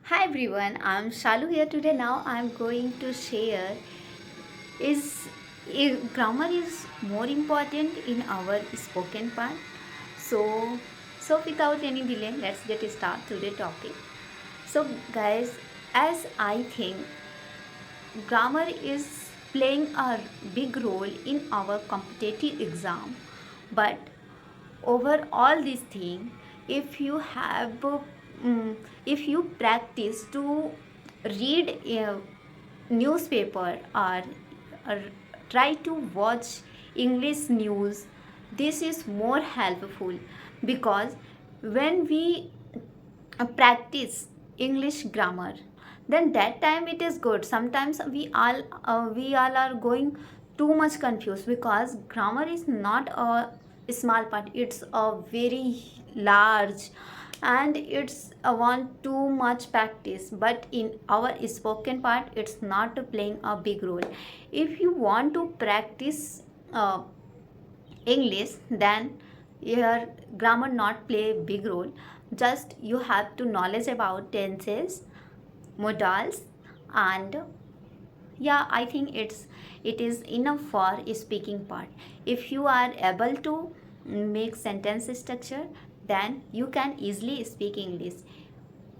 Hi everyone, I'm Shalu here today. Now I'm going to share is grammar is more important in our spoken part. So without any delay, let's get start today topic. So guys, as I think grammar is playing a big role in our competitive exam, but over all these things, if you have if you practice to read a newspaper or try to watch English news, this is more helpful because when we practice English grammar, then that time it is good. Sometimes we all are going too much confused because grammar is not a small part, it's a very large, and it's want too much practice. But in our spoken part, it's not playing a big role. If you want to practice English, then your grammar not play a big role. Just you have to knowledge about tenses, modals, and yeah, I think it is enough for speaking part. If you are able to make sentence structure, then you can easily speak English.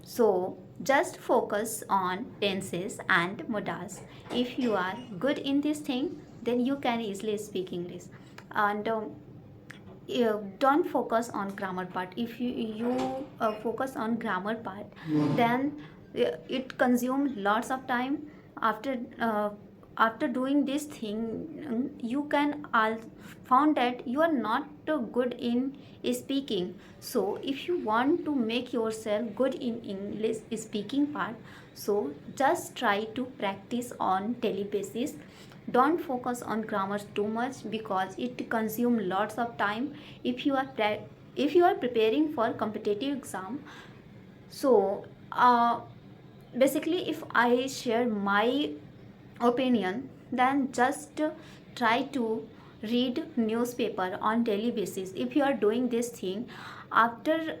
So just focus on tenses and modals. If you are good in this thing, then you can easily speak English. And don't focus on grammar part. If you focus on grammar part, then it consumes lots of time. After uh, after doing this thing, you can found that you are not good in speaking. So if you want to make yourself good in English speaking part, so just try to practice on daily basis. Don't focus on grammar too much because it consumes lots of time. If you are preparing for competitive exam, so basically if I share my opinion, then just try to read newspaper on daily basis. If you are doing this thing after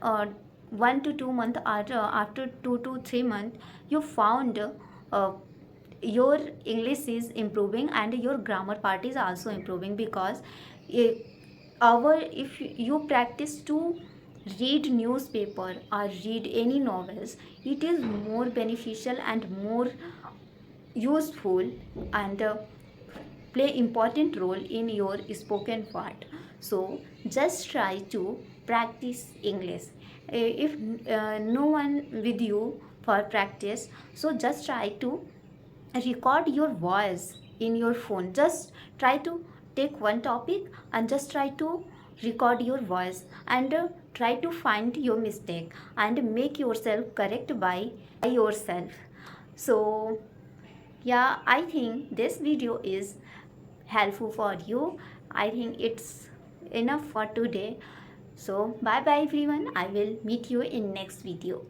1 to 2 months, or after 2 to 3 months, you found your English is improving and your grammar part is also improving. Because eh, if you practice to read newspaper or read any novels, it is more beneficial and more useful, and play important role in your spoken part. So just try to practice English. If no one with you for practice, so just try to record your voice in your phone. Just try to take one topic and just try to record your voice, and try to find your mistake and make yourself correct by yourself. So yeah, I think this video is helpful for you. I think it's enough for today. So bye bye everyone, I will meet you in next video.